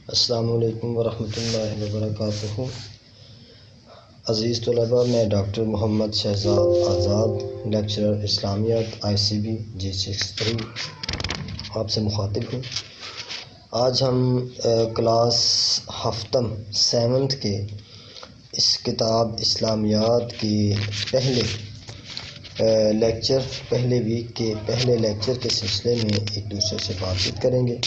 السلام علیکم ورحمۃ اللہ وبرکاتہ۔ عزیز طلباء، میں ڈاکٹر محمد شہزاد آزاد، لیکچرر اسلامیات ICB G63 آپ سے مخاطب ہوں۔ آج ہم کلاس ہفتم 7th کے اس کتاب اسلامیات کی پہلے ویک کے پہلے لیکچر کے سلسلے میں ایک دوسرے سے بات چیت کریں گے۔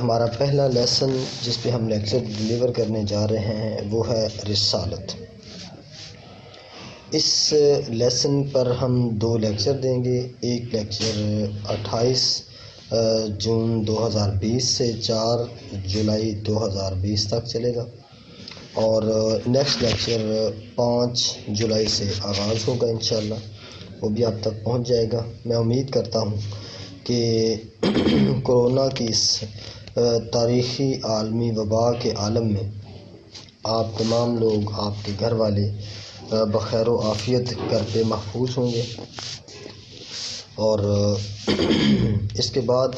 ہمارا پہلا لیسن جس پہ ہم لیکچر ڈیلیور کرنے جا رہے ہیں وہ ہے رسالت۔ اس لیسن پر ہم 2 لیکچر دیں گے۔ ایک لیکچر 28 جون 2020 سے 4 جولائی 2020 تک چلے گا، اور نیکسٹ لیکچر 5 جولائی سے آغاز ہوگا انشاءاللہ، وہ بھی آپ تک پہنچ جائے گا۔ میں امید کرتا ہوں کہ کورونا کی اس تاریخی عالمی وبا کے عالم میں آپ تمام لوگ، آپ کے گھر والے بخیر و عافیت گھر پہ محفوظ ہوں گے۔ اور اس کے بعد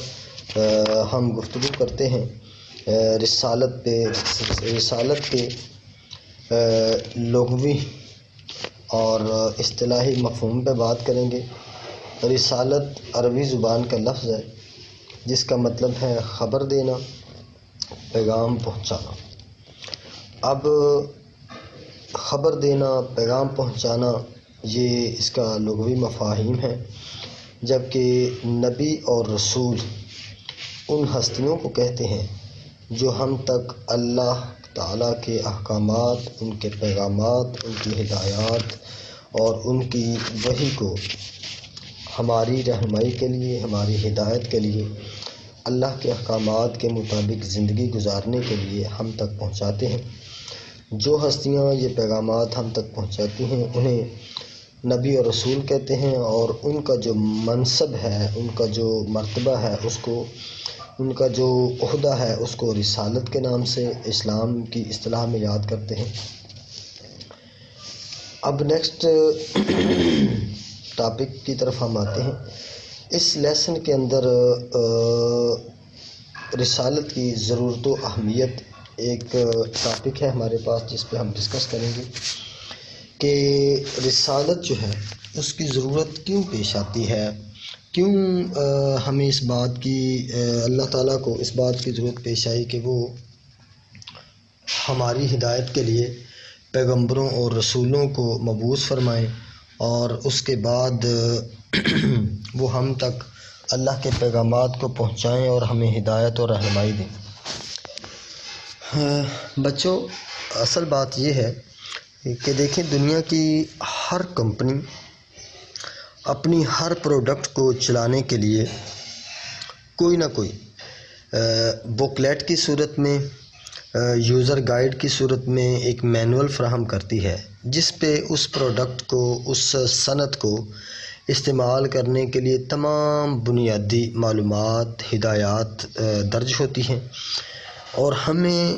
ہم گفتگو کرتے ہیں رسالت کے لغوی اور اصطلاحی مفہوم پہ بات کریں گے۔ رسالت عربی زبان کا لفظ ہے جس کا مطلب ہے خبر دینا، پیغام پہنچانا۔ اب خبر دینا، پیغام پہنچانا، یہ اس کا لغوی مفاہیم ہے، جبکہ نبی اور رسول ان ہستیوں کو کہتے ہیں جو ہم تک اللہ تعالیٰ کے احکامات، ان کے پیغامات، ان کی ہدایات اور ان کی وحی کو ہماری رہنمائی کے لیے، ہماری ہدایت کے لیے، اللہ کے احکامات کے مطابق زندگی گزارنے کے لیے ہم تک پہنچاتے ہیں۔ جو ہستیاں یہ پیغامات ہم تک پہنچاتی ہیں انہیں نبی اور رسول کہتے ہیں، اور ان کا جو منصب ہے، ان کا جو مرتبہ ہے، ان کا جو عہدہ ہے اس کو رسالت کے نام سے اسلام کی اصطلاح میں یاد کرتے ہیں۔ اب نیکسٹ ٹاپک کی طرف ہم آتے ہیں۔ اس لیسن کے اندر رسالت کی ضرورت و اہمیت ایک ٹاپک ہے ہمارے پاس جس پہ ہم ڈسکس کریں گے کہ رسالت جو ہے اس کی ضرورت کیوں پیش آتی ہے، کیوں ہمیں اس بات کی، اللہ تعالیٰ کو اس بات کی ضرورت پیش آئی کہ وہ ہماری ہدایت کے لیے پیغمبروں اور رسولوں کو مبعوث فرمائیں، اور اس کے بعد وہ ہم تک اللہ کے پیغامات کو پہنچائیں اور ہمیں ہدایت اور رہنمائی دیں۔ بچوں، اصل بات یہ ہے کہ دیکھیں، دنیا کی ہر کمپنی اپنی ہر پروڈکٹ کو چلانے کے لیے کوئی نہ کوئی بکلیٹ کی صورت میں، یوزر گائیڈ کی صورت میں ایک مینول فراہم کرتی ہے جس پہ اس پروڈکٹ کو، اس صنعت کو استعمال کرنے کے لیے تمام بنیادی معلومات، ہدایات درج ہوتی ہیں، اور ہمیں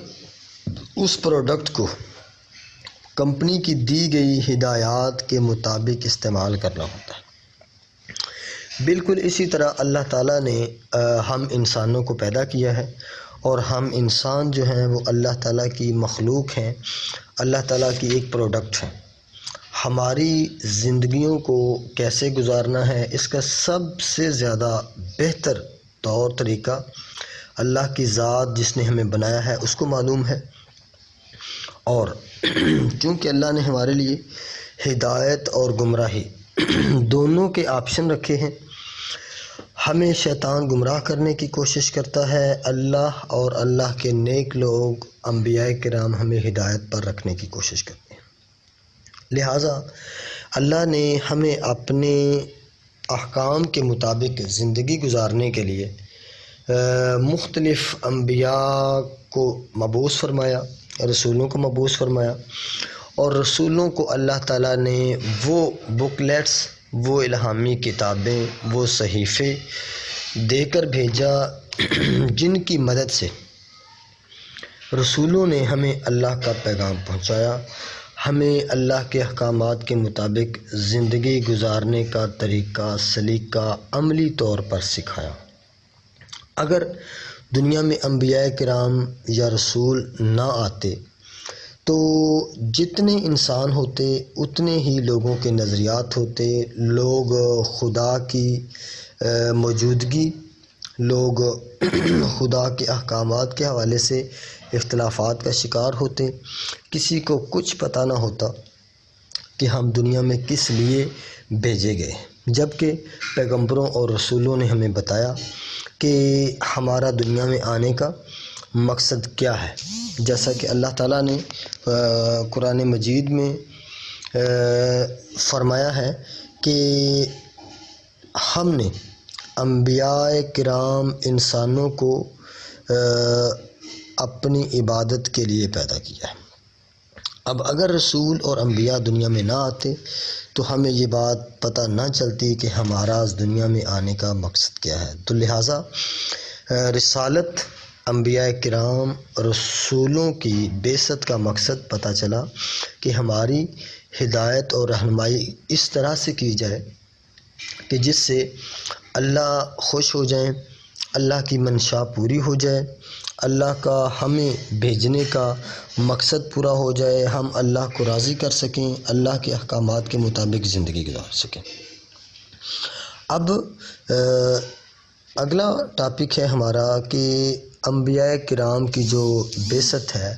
اس پروڈکٹ کو کمپنی کی دی گئی ہدایات کے مطابق استعمال کرنا ہوتا ہے۔ بالکل اسی طرح اللہ تعالیٰ نے ہم انسانوں کو پیدا کیا ہے، اور ہم انسان جو ہیں وہ اللہ تعالیٰ کی مخلوق ہیں، اللہ تعالیٰ کی ایک پروڈکٹ ہیں۔ ہماری زندگیوں کو کیسے گزارنا ہے اس کا سب سے زیادہ بہتر طور طریقہ اللہ کی ذات جس نے ہمیں بنایا ہے اس کو معلوم ہے، اور چونکہ اللہ نے ہمارے لیے ہدایت اور گمراہی دونوں کے آپشن رکھے ہیں، ہمیں شیطان گمراہ کرنے کی کوشش کرتا ہے، اللہ اور اللہ کے نیک لوگ انبیاء کرام ہمیں ہدایت پر رکھنے کی کوشش کرتے ہیں۔ لہٰذا اللہ نے ہمیں اپنے احکام کے مطابق زندگی گزارنے کے لیے مختلف انبیاء کو مبعوث فرمایا، رسولوں کو مبعوث فرمایا، اور رسولوں کو اللہ تعالیٰ نے وہ بکلیٹس، وہ الہامی کتابیں، وہ صحیفے دے کر بھیجا جن کی مدد سے رسولوں نے ہمیں اللہ کا پیغام پہنچایا، ہمیں اللہ کے احکامات کے مطابق زندگی گزارنے کا طریقہ، سلیقہ عملی طور پر سکھایا۔ اگر دنیا میں انبیاء کرام یا رسول نہ آتے تو جتنے انسان ہوتے اتنے ہی لوگوں کے نظریات ہوتے، لوگ خدا کی موجودگی، لوگ خدا کے احکامات کے حوالے سے اختلافات کا شکار ہوتے، کسی کو کچھ پتہ نہ ہوتا کہ ہم دنیا میں کس لیے بھیجے گئے، جبکہ پیغمبروں اور رسولوں نے ہمیں بتایا کہ ہمارا دنیا میں آنے کا مقصد کیا ہے۔ جیسا کہ اللہ تعالیٰ نے قرآن مجید میں فرمایا ہے کہ ہم نے انبیاء کرام انسانوں کو اپنی عبادت کے لیے پیدا کیا ہے۔ اب اگر رسول اور انبیاء دنیا میں نہ آتے تو ہمیں یہ بات پتہ نہ چلتی کہ ہمارا اس دنیا میں آنے کا مقصد کیا ہے۔ تو لہٰذا رسالت، انبیاء کرام، رسولوں کی بعثت کا مقصد پتہ چلا کہ ہماری ہدایت اور رہنمائی اس طرح سے کی جائے کہ جس سے اللہ خوش ہو جائیں، اللہ کی منشا پوری ہو جائے، اللہ کا ہمیں بھیجنے کا مقصد پورا ہو جائے، ہم اللہ کو راضی کر سکیں، اللہ کے احکامات کے مطابق زندگی گزار سکیں۔ اب اگلا ٹاپک ہے ہمارا کہ انبیاء کرام کی جو بعثت ہے،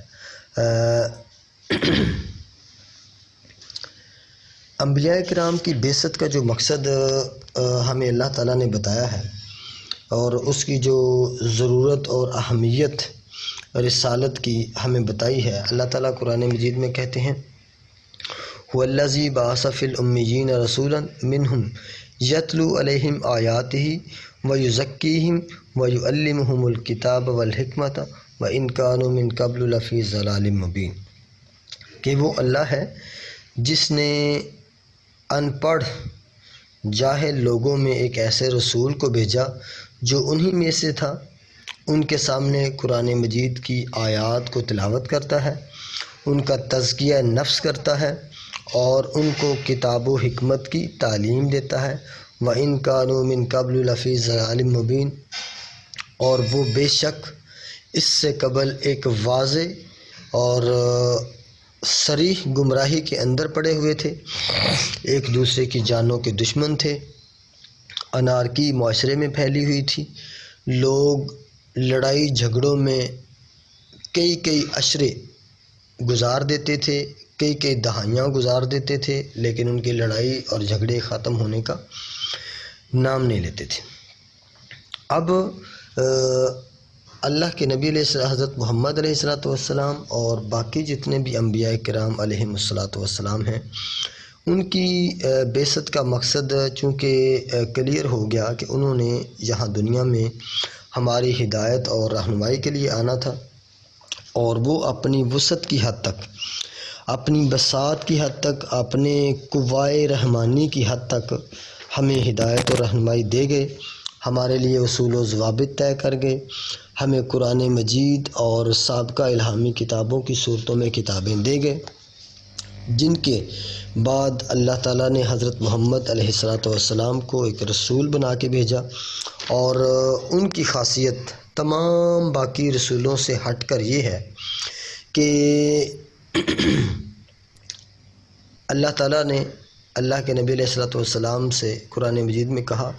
انبیاء کرام کی بعثت کا جو مقصد ہمیں اللہ تعالیٰ نے بتایا ہے اور اس کی جو ضرورت اور اہمیت رسالت کی ہمیں بتائی ہے، اللہ تعالیٰ قرآن مجید میں کہتے ہیں هُوَ الَّذِي بَعَثَ فِي الْأُمِّيِّينَ رَسُولًا مِّنْهُمْ يَتْلُو عَلَيْهِمْ آيَاتِهِ وَيُزَكِّيهِمْ وَيُعَلِّمُهُمُ الْكِتَابَ وَالْحِكْمَةَ وَإِنْ كَانُوا مِنْ قَبْلُ لَفِي ضَلَالٍ مُّبِينٍ، کہ وہ اللہ ہے جس نے ان پڑھ جاہل لوگوں میں ایک ایسے رسول کو بھیجا جو انہی میں سے تھا، ان کے سامنے قرآن مجید کی آیات کو تلاوت کرتا ہے، ان کا تزکیہ نفس کرتا ہے اور ان کو کتاب و حکمت کی تعلیم دیتا ہے۔ وَإِنْ كَانُوا مِنْ قَبْلُ لَفِي ضَلَالٍ مُّبِينٍ، اور وہ بے شک اس سے قبل ایک واضح اور صریح گمراہی کے اندر پڑے ہوئے تھے، ایک دوسرے کی جانوں کے دشمن تھے، انارکی معاشرے میں پھیلی ہوئی تھی، لوگ لڑائی جھگڑوں میں کئی عشرے گزار دیتے تھے، کئی دہائیاں گزار دیتے تھے، لیکن ان کی لڑائی اور جھگڑے ختم ہونے کا نام نہیں لیتے تھے۔ اب اللہ کے نبی حضرت محمد علیہ السلام اور باقی جتنے بھی انبیاء کرام علیہم السلام ہیں، ان کی بعثت کا مقصد چونکہ کلیئر ہو گیا کہ انہوں نے یہاں دنیا میں ہماری ہدایت اور رہنمائی کے لیے آنا تھا، اور وہ اپنی وسعت کی حد تک، اپنی بساط کی حد تک، اپنے قوائے رحمانی کی حد تک ہمیں ہدایت اور رہنمائی دے گئے، ہمارے لیے اصول و ضوابط طے کر گئے، ہمیں قرآن مجید اور سابقہ الہامی کتابوں کی صورتوں میں کتابیں دے گئے، جن کے بعد اللہ تعالیٰ نے حضرت محمد علیہ السلام کو ایک رسول بنا کے بھیجا، اور ان کی خاصیت تمام باقی رسولوں سے ہٹ کر یہ ہے کہ اللہ تعالیٰ نے اللہ کے نبی علیہ السلام سے قرآن مجید میں کہا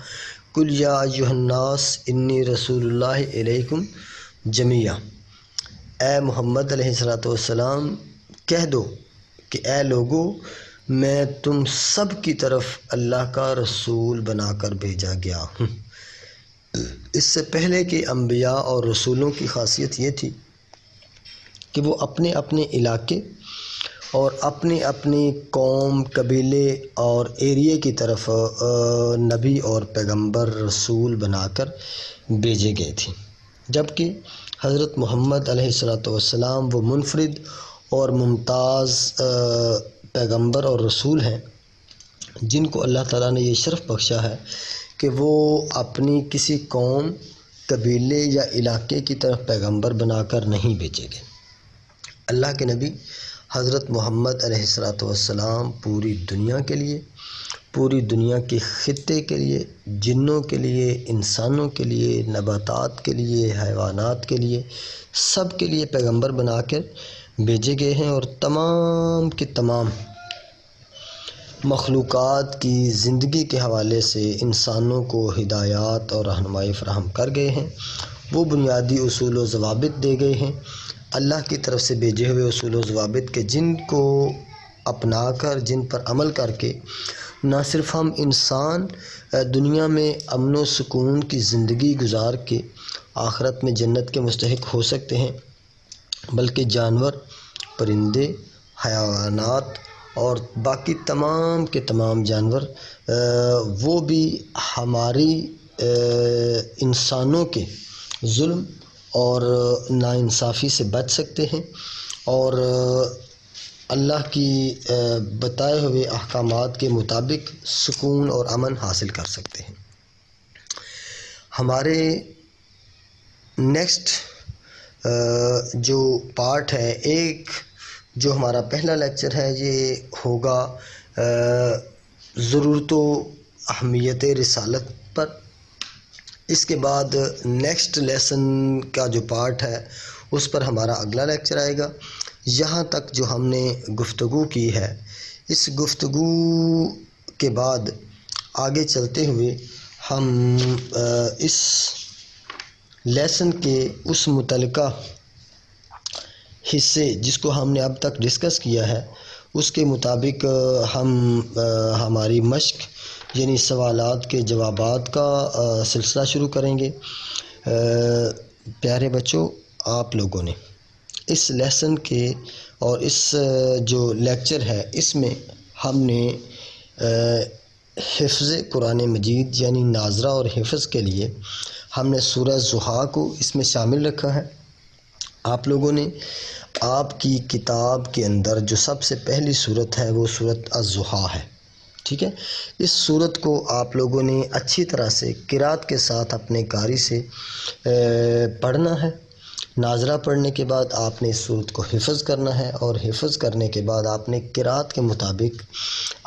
قُلْ يَا أَيُّهَا النَّاسُ إِنِّي رَسُولُ اللَّهِ إِلَيْكُمْ جَمِيعًا، اے محمد علیہ السلام کہہ دو کہ اے لوگو، میں تم سب کی طرف اللہ کا رسول بنا کر بھیجا گیا ہوں۔ اس سے پہلے کہ انبیاء اور رسولوں کی خاصیت یہ تھی کہ وہ اپنے اپنے علاقے اور اپنی اپنی قوم، قبیلے اور ایریے کی طرف نبی اور پیغمبر رسول بنا کر بھیجے گئے تھے، جبکہ حضرت محمد علیہ السلام وہ منفرد اور ممتاز پیغمبر اور رسول ہیں جن کو اللہ تعالیٰ نے یہ شرف بخشا ہے کہ وہ اپنی کسی قوم، قبیلے یا علاقے کی طرف پیغمبر بنا کر نہیں بھیجے گئے۔ اللہ کے نبی حضرت محمد علیہ السلام پوری دنیا کے لیے، پوری دنیا کے خطے کے لیے، جنوں کے لیے، انسانوں کے لیے، نباتات کے لیے، حیوانات کے لیے، سب کے لیے پیغمبر بنا کر بھیجے گئے ہیں، اور تمام کے تمام مخلوقات کی زندگی کے حوالے سے انسانوں کو ہدایات اور رہنمائی فراہم کر گئے ہیں۔ وہ بنیادی اصول و ضوابط دے گئے ہیں، اللہ کی طرف سے بھیجے ہوئے اصول و ضوابط کے، جن کو اپنا کر، جن پر عمل کر کے نہ صرف ہم انسان دنیا میں امن و سکون کی زندگی گزار کے آخرت میں جنت کے مستحق ہو سکتے ہیں، بلکہ جانور، پرندے، حیوانات اور باقی تمام کے تمام جانور وہ بھی ہماری انسانوں کے ظلم اور ناانصافی سے بچ سکتے ہیں، اور اللہ کی بتائے ہوئے احکامات کے مطابق سکون اور امن حاصل کر سکتے ہیں۔ ہمارے نیکسٹ جو پارٹ ہے، ایک جو ہمارا پہلا لیکچر ہے، یہ ہوگا ضرورت و اہمیت رسالت پر۔ اس کے بعد نیکسٹ لیسن کا جو پارٹ ہے اس پر ہمارا اگلا لیکچر آئے گا۔ یہاں تک جو ہم نے گفتگو کی ہے، اس گفتگو کے بعد آگے چلتے ہوئے ہم اس لیسن کے اس متعلقہ حصے جس کو ہم نے اب تک ڈسکس کیا ہے، اس کے مطابق ہم ہماری مشق یعنی سوالات کے جوابات کا سلسلہ شروع کریں گے۔ پیارے بچوں، آپ لوگوں نے اس لیسن کے اور اس جو لیکچر ہے، اس میں ہم نے حفظ قرآن مجید یعنی ناظرہ اور حفظ کے لیے ہم نے سورہ ضحیٰ کو اس میں شامل رکھا ہے۔ آپ لوگوں نے آپ کی کتاب کے اندر جو سب سے پہلی صورت ہے وہ صورت الضحیٰ ہے، ٹھیک ہے؟ اس صورت کو آپ لوگوں نے اچھی طرح سے قرات کے ساتھ اپنے قاری سے پڑھنا ہے۔ ناظرہ پڑھنے کے بعد آپ نے اس صورت کو حفظ کرنا ہے، اور حفظ کرنے کے بعد آپ نے قرات کے مطابق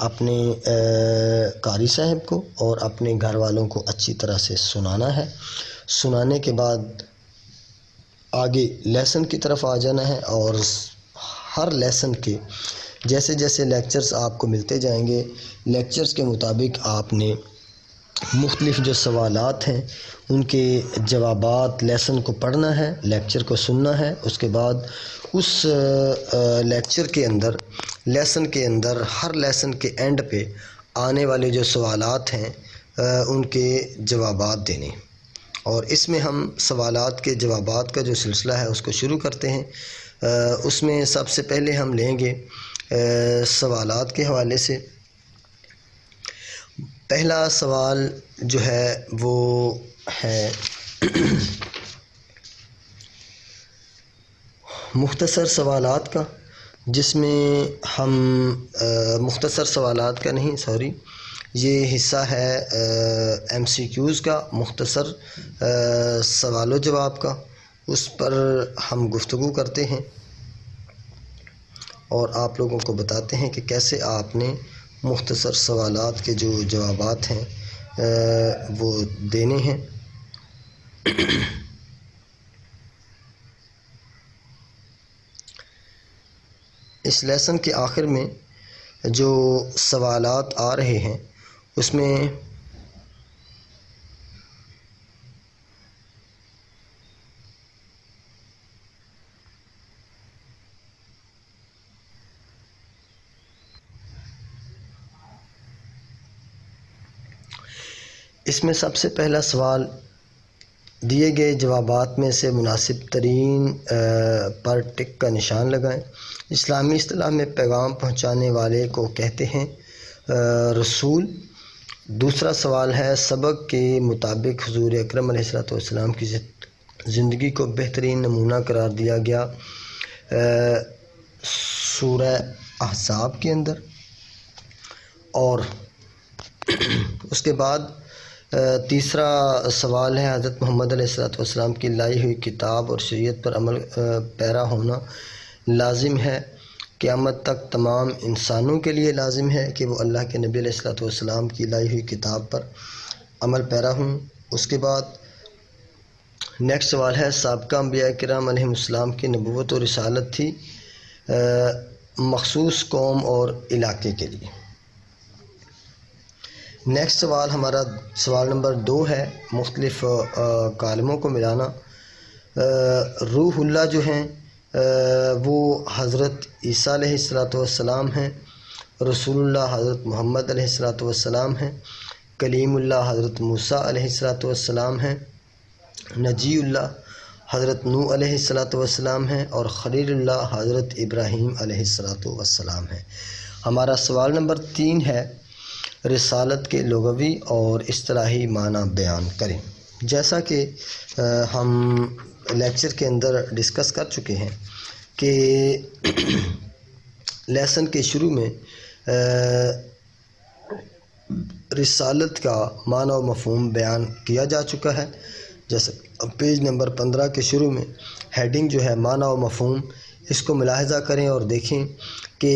اپنے قاری صاحب کو اور اپنے گھر والوں کو اچھی طرح سے سنانا ہے۔ سنانے کے بعد آگے لیسن کی طرف آ جانا ہے، اور ہر لیسن کے جیسے جیسے لیکچرز آپ کو ملتے جائیں گے، لیکچرز کے مطابق آپ نے مختلف جو سوالات ہیں ان کے جوابات لیسن کو پڑھنا ہے، لیکچر کو سننا ہے۔ اس کے بعد اس لیکچر کے اندر، لیسن کے اندر، ہر لیسن کے اینڈ پہ آنے والے جو سوالات ہیں ان کے جوابات دینے، اور اس میں ہم سوالات کے جوابات کا جو سلسلہ ہے اس کو شروع کرتے ہیں۔ اس میں سب سے پہلے ہم لیں گے سوالات کے حوالے سے۔ پہلا سوال جو ہے وہ ہے مختصر سوالات کا، جس میں ہم مختصر سوالات کا نہیں، یہ حصہ ہے ایم سی کیوز کا، مختصر سوال و جواب کا۔ اس پر ہم گفتگو کرتے ہیں اور آپ لوگوں کو بتاتے ہیں کہ کیسے آپ نے مختصر سوالات کے جو جوابات ہیں وہ دینے ہیں۔ اس لیسن کے آخر میں جو سوالات آ رہے ہیں اس میں سب سے پہلا سوال دیے گئے جوابات میں سے مناسب ترین پر ٹک کا نشان لگائیں۔ اسلامی اصطلاح میں پیغام پہنچانے والے کو کہتے ہیں رسول۔ دوسرا سوال ہے سبق کے مطابق حضور اکرم علیہ السلام کی زندگی کو بہترین نمونہ قرار دیا گیا سورہ احزاب کے اندر، اور اس کے بعد تیسرا سوال ہے حضرت محمد علیہ السلام کی لائی ہوئی کتاب اور شریعت پر عمل پیرا ہونا لازم ہے قیامت تک تمام انسانوں کے لیے لازم ہے کہ وہ اللہ کے نبی علیہ الصلوۃ والسلام کی لائی ہوئی کتاب پر عمل پیرا ہوں۔ اس کے بعد نیکسٹ سوال ہے، سابقہ انبیاء کرام علیہم السلام کی نبوت و رسالت تھی مخصوص قوم اور علاقے کے لیے۔ نیکسٹ سوال ہمارا سوال نمبر 2 ہے، مختلف کالموں کو ملانا۔ روح اللہ جو ہیں وہ حضرت عیسیٰ علیہ الصلوۃ والسلام ہیں، رسول اللہ حضرت محمد علیہ الصلوۃ والسلام ہیں، کلیم اللہ حضرت موسیٰ علیہ الصلوۃ والسلام ہیں، نجی اللہ حضرت نوح علیہ الصلوۃ والسلام ہیں، اور خلیل اللہ حضرت ابراہیم علیہ الصلوۃ والسلام ہیں۔ ہمارا سوال نمبر 3 ہے، رسالت کے لغوی اور اصطلاحی معنی بیان کریں۔ جیسا کہ ہم لیکچر کے اندر ڈسکس کر چکے ہیں کہ لیسن کے شروع میں رسالت کا معنی و مفہوم بیان کیا جا چکا ہے۔ جیسے پیج نمبر 15 کے شروع میں ہیڈنگ جو ہے معنی و مفہوم، اس کو ملاحظہ کریں اور دیکھیں کہ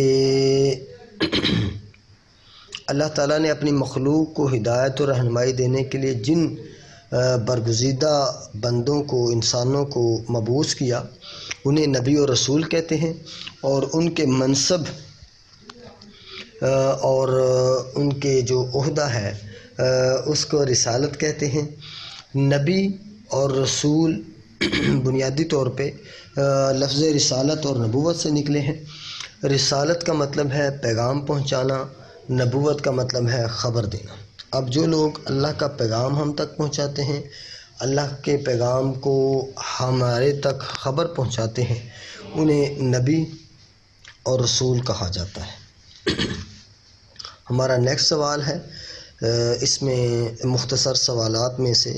اللہ تعالیٰ نے اپنی مخلوق کو ہدایت و رہنمائی دینے کے لیے جن برگزیدہ بندوں کو، انسانوں کو مبعوث کیا، انہیں نبی و رسول کہتے ہیں، اور ان کے منصب اور ان کے جو عہدہ ہے اس کو رسالت کہتے ہیں۔ نبی اور رسول بنیادی طور پہ لفظ رسالت اور نبوت سے نکلے ہیں۔ رسالت کا مطلب ہے پیغام پہنچانا، نبوت کا مطلب ہے خبر دینا۔ اب جو لوگ اللہ کا پیغام ہم تک پہنچاتے ہیں، اللہ کے پیغام کو ہمارے تک خبر پہنچاتے ہیں، انہیں نبی اور رسول کہا جاتا ہے۔ ہمارا نیکسٹ سوال ہے، اس میں مختصر سوالات میں سے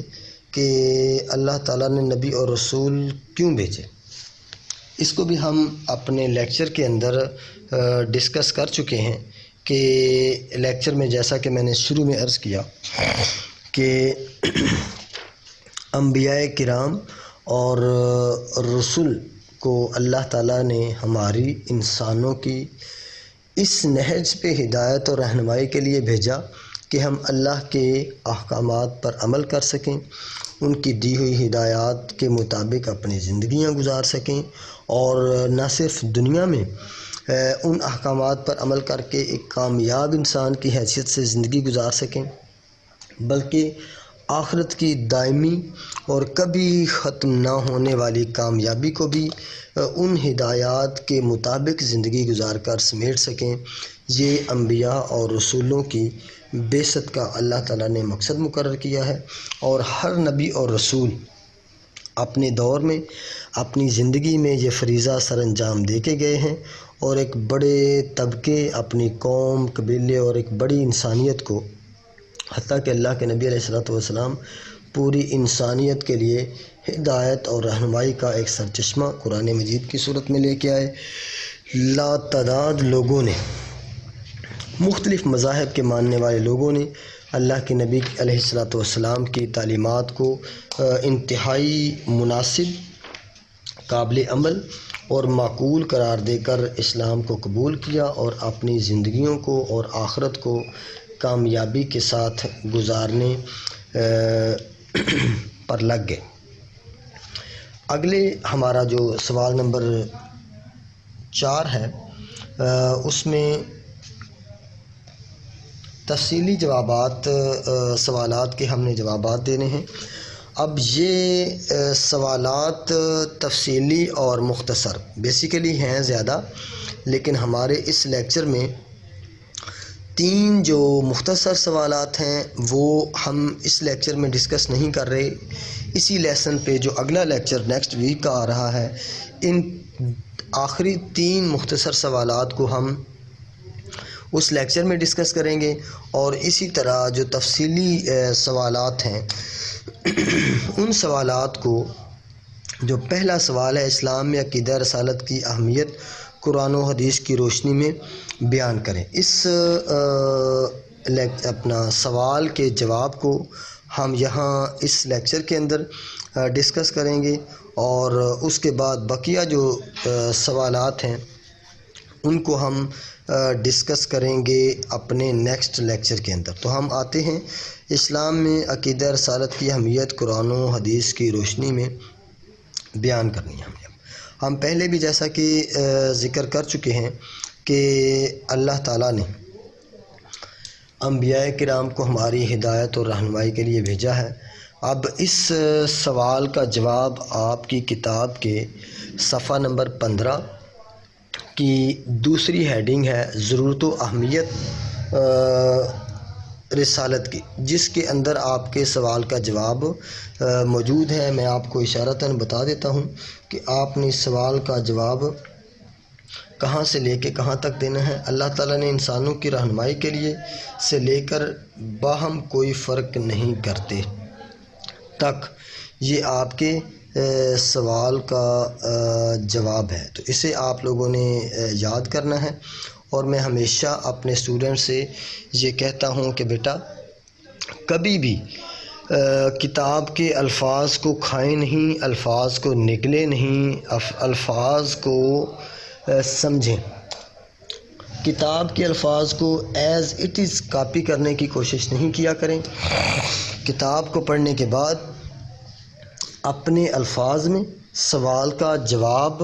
کہ اللہ تعالیٰ نے نبی اور رسول کیوں بھیجے، اس کو بھی ہم اپنے لیکچر کے اندر ڈسکس کر چکے ہیں کہ لیکچر میں جیسا کہ میں نے شروع میں عرض کیا کہ انبیاء کرام اور رسول کو اللہ تعالیٰ نے ہماری انسانوں کی اس نہج پہ ہدایت اور رہنمائی کے لیے بھیجا کہ ہم اللہ کے احکامات پر عمل کر سکیں، ان کی دی ہوئی ہدایات کے مطابق اپنی زندگیاں گزار سکیں، اور نہ صرف دنیا میں ان احکامات پر عمل کر کے ایک کامیاب انسان کی حیثیت سے زندگی گزار سکیں، بلکہ آخرت کی دائمی اور کبھی ختم نہ ہونے والی کامیابی کو بھی ان ہدایات کے مطابق زندگی گزار کر سمیٹ سکیں۔ یہ انبیاء اور رسولوں کی بعثت کا اللہ تعالیٰ نے مقصد مقرر کیا ہے، اور ہر نبی اور رسول اپنے دور میں اپنی زندگی میں یہ فریضہ سر انجام دے کے گئے ہیں، اور ایک بڑے طبقے، اپنی قوم، قبیلے اور ایک بڑی انسانیت کو، حتیٰ کہ اللہ کے نبی علیہ الصلوۃ والسلام پوری انسانیت کے لیے ہدایت اور رہنمائی کا ایک سرچشمہ قرآن مجید کی صورت میں لے کے آئے۔ لاتعداد لوگوں نے، مختلف مذاہب کے ماننے والے لوگوں نے اللہ کے نبی علیہ الصلوۃ والسلام کی تعلیمات کو انتہائی مناسب، قابل عمل اور معقول قرار دے کر اسلام کو قبول کیا، اور اپنی زندگیوں کو اور آخرت کو کامیابی کے ساتھ گزارنے پر لگ گئے۔ اگلے ہمارا جو سوال نمبر 4 ہے، اس میں تفصیلی جوابات، سوالات کے ہم نے جوابات دینے ہیں۔ اب یہ سوالات تفصیلی اور مختصر بیسیکلی ہیں زیادہ، لیکن ہمارے اس لیکچر میں 3 جو مختصر سوالات ہیں وہ ہم اس لیکچر میں ڈسکس نہیں کر رہے۔ اسی لیسن پہ جو اگلا لیکچر نیکسٹ ویک کا آ رہا ہے، ان آخری 3 مختصر سوالات کو ہم اس لیکچر میں ڈسکس کریں گے، اور اسی طرح جو تفصیلی سوالات ہیں ان سوالات کو، جو پہلا سوال ہے اسلام میں عقیدہ رسالت کی اہمیت قرآن و حدیث کی روشنی میں بیان کریں، اس اپنا سوال کے جواب کو ہم یہاں اس لیکچر کے اندر ڈسکس کریں گے، اور اس کے بعد بقیہ جو سوالات ہیں ان کو ہم ڈسکس کریں گے اپنے نیکسٹ لیکچر کے اندر۔ تو ہم آتے ہیں اسلام میں عقیدہ رسالت کی اہمیت قرآن و حدیث کی روشنی میں بیان کرنی ہے ہم پہلے بھی جیسا کہ ذکر کر چکے ہیں کہ اللہ تعالیٰ نے انبیاء کرام کو ہماری ہدایت اور رہنمائی کے لیے بھیجا ہے۔ اب اس سوال کا جواب آپ کی کتاب کے صفحہ نمبر 15 کی دوسری ہیڈنگ ہے ضرورت و اہمیت رسالت کی، جس کے اندر آپ کے سوال کا جواب موجود ہے۔ میں آپ کو اشارتاً بتا دیتا ہوں کہ آپ نے اس سوال کا جواب کہاں سے لے کے کہاں تک دینا ہے۔ اللہ تعالیٰ نے انسانوں کی رہنمائی کے لیے سے لے کر باہم کوئی فرق نہیں کرتے تک یہ آپ کے سوال کا جواب ہے۔ تو اسے آپ لوگوں نے یاد کرنا ہے، اور میں ہمیشہ اپنے اسٹوڈنٹ سے یہ کہتا ہوں کہ بیٹا کبھی بھی کتاب کے الفاظ کو کھائیں نہیں، الفاظ کو نگلیں نہیں، الفاظ کو سمجھیں۔ کتاب کے الفاظ کو ایز اٹ از کاپی کرنے کی کوشش نہیں کیا کریں۔ کتاب کو پڑھنے کے بعد اپنے الفاظ میں سوال کا جواب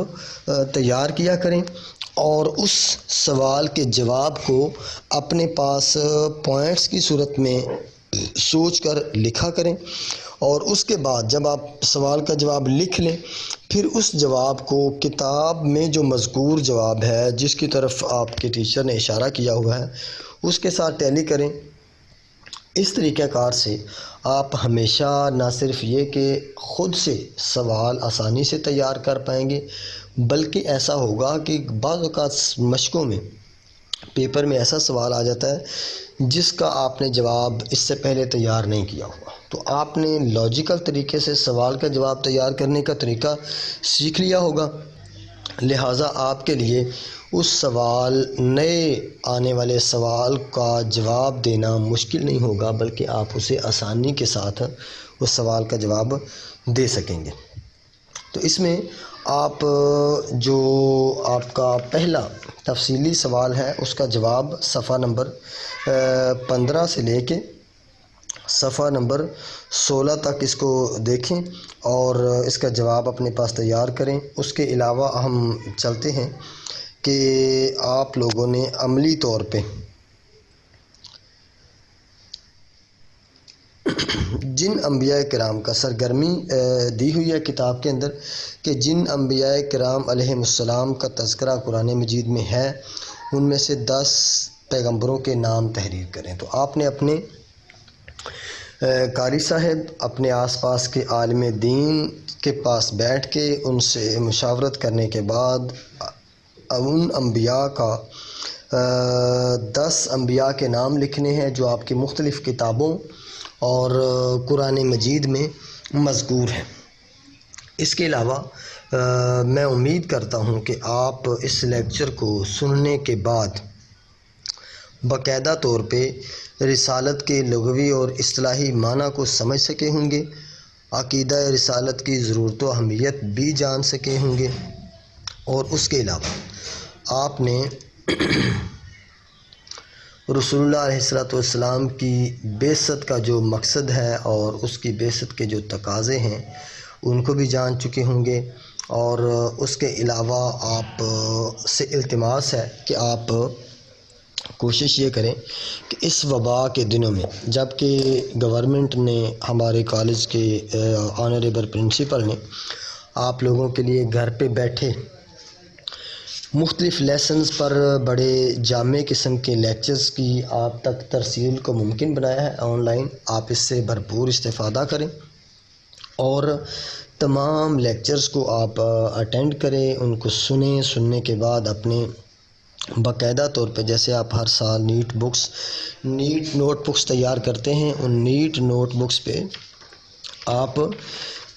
تیار کیا کریں، اور اس سوال کے جواب کو اپنے پاس پوائنٹس کی صورت میں سوچ کر لکھا کریں، اور اس کے بعد جب آپ سوال کا جواب لکھ لیں پھر اس جواب کو کتاب میں جو مذکور جواب ہے جس کی طرف آپ کے ٹیچر نے اشارہ کیا ہوا ہے اس کے ساتھ ٹیلی کریں۔ اس طریقہ کار سے آپ ہمیشہ نہ صرف یہ کہ خود سے سوال آسانی سے تیار کر پائیں گے، بلکہ ایسا ہوگا کہ بعض اوقات مشقوں میں پیپر میں ایسا سوال آ جاتا ہے جس کا آپ نے جواب اس سے پہلے تیار نہیں کیا ہوا، تو آپ نے لاجیکل طریقے سے سوال کا جواب تیار کرنے کا طریقہ سیکھ لیا ہوگا، لہٰذا آپ کے لیے اس سوال نئے آنے والے سوال کا جواب دینا مشکل نہیں ہوگا، بلکہ آپ اسے آسانی کے ساتھ اس سوال کا جواب دے سکیں گے۔ تو اس میں آپ جو آپ کا پہلا تفصیلی سوال ہے اس کا جواب صفحہ نمبر 15 سے لے کے صفحہ نمبر 16 تک اس کو دیکھیں اور اس کا جواب اپنے پاس تیار کریں۔ اس کے علاوہ ہم چلتے ہیں کہ آپ لوگوں نے عملی طور پہ جن انبیاء کرام کا سرگرمی دی ہوئی ہے کتاب کے اندر کہ جن انبیاء کرام علیہم السلام کا تذکرہ قرآن مجید میں ہے ان میں سے 10 پیغمبروں کے نام تحریر کریں۔ تو آپ نے اپنے قاری صاحب اپنے آس پاس کے عالم دین کے پاس بیٹھ کے ان سے مشاورت کرنے کے بعد ان انبیاء کا 10 انبیاء کے نام لکھنے ہیں جو آپ کی مختلف کتابوں اور قرآن مجید میں مذکور ہیں۔ اس کے علاوہ میں امید کرتا ہوں کہ آپ اس لیکچر کو سننے کے بعد باقاعدہ طور پہ رسالت کے لغوی اور اصطلاحی معنی کو سمجھ سکے ہوں گے، عقیدہ رسالت کی ضرورت و اہمیت بھی جان سکے ہوں گے، اور اس کے علاوہ آپ نے رسول اللہ علیہ السلام کی بعثت کا جو مقصد ہے اور اس کی بعثت کے جو تقاضے ہیں ان کو بھی جان چکے ہوں گے، اور اس کے علاوہ آپ سے التماس ہے کہ آپ کوشش یہ کریں کہ اس وبا کے دنوں میں جب کہ گورنمنٹ نے ہمارے کالج کے آنریبل پرنسپل نے آپ لوگوں کے لیے گھر پہ بیٹھے مختلف لیسنز پر بڑے جامع قسم کے لیکچرز کی آپ تک ترسیل کو ممکن بنایا ہے آن لائن، آپ اس سے بھرپور استفادہ کریں اور تمام لیکچرز کو آپ اٹینڈ کریں، ان کو سنیں، سننے کے بعد اپنے باقاعدہ طور پہ جیسے آپ ہر سال نیٹ نوٹ بکس تیار کرتے ہیں، ان نیٹ نوٹ بکس پہ آپ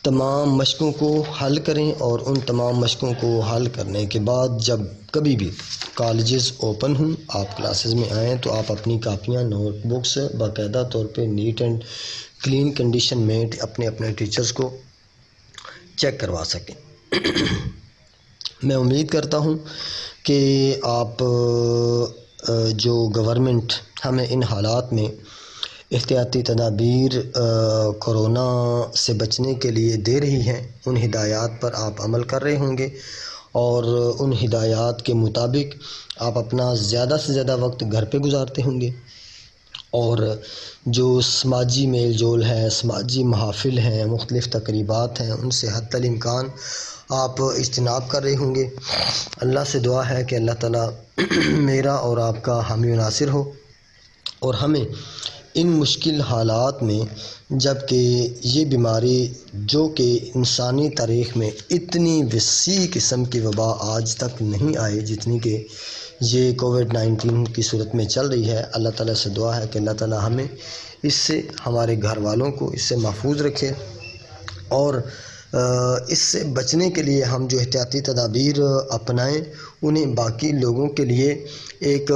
تمام مشقوں کو حل کریں، اور ان تمام مشقوں کو حل کرنے کے بعد جب کبھی بھی کالجز اوپن ہوں آپ کلاسز میں آئیں تو آپ اپنی کاپیاں نوٹ بکس باقاعدہ طور پہ نیٹ اینڈ کلین کنڈیشن میں اپنے ٹیچرز کو چیک کروا سکیں۔ میں امید کرتا ہوں کہ آپ جو گورنمنٹ ہمیں ان حالات میں احتیاطی تدابیر کرونا سے بچنے کے لیے دے رہی ہیں، ان ہدایات پر آپ عمل کر رہے ہوں گے، اور ان ہدایات کے مطابق آپ اپنا زیادہ سے زیادہ وقت گھر پہ گزارتے ہوں گے، اور جو سماجی میل جول ہے، سماجی محافل ہیں، مختلف تقریبات ہیں، ان سے حتی الامکان آپ اجتناب کر رہے ہوں گے۔ اللہ سے دعا ہے کہ اللہ تعالیٰ میرا اور آپ کا حامی و ناصر ہو، اور ہمیں ان مشکل حالات میں، جب کہ یہ بیماری جو کہ انسانی تاریخ میں اتنی وسیع قسم کی وبا آج تک نہیں آئی جتنی کہ یہ کووڈ-19 کی صورت میں چل رہی ہے، اللہ تعالیٰ سے دعا ہے کہ اللہ تعالیٰ ہمیں اس سے، ہمارے گھر والوں کو اس سے محفوظ رکھے، اور اس سے بچنے کے لیے ہم جو احتیاطی تدابیر اپنائیں انہیں باقی لوگوں کے لیے ایک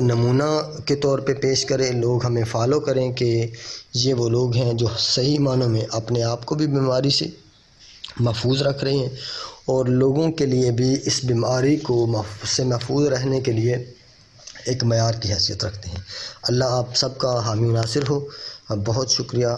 نمونہ کے طور پہ پیش کریں، لوگ ہمیں فالو کریں کہ یہ وہ لوگ ہیں جو صحیح معنوں میں اپنے آپ کو بھی بیماری سے محفوظ رکھ رہے ہیں، اور لوگوں کے لیے بھی اس بیماری کو سے محفوظ رہنے کے لیے ایک معیار کی حیثیت رکھتے ہیں۔ اللہ آپ سب کا حامی و ناصر ہو۔ بہت شکریہ۔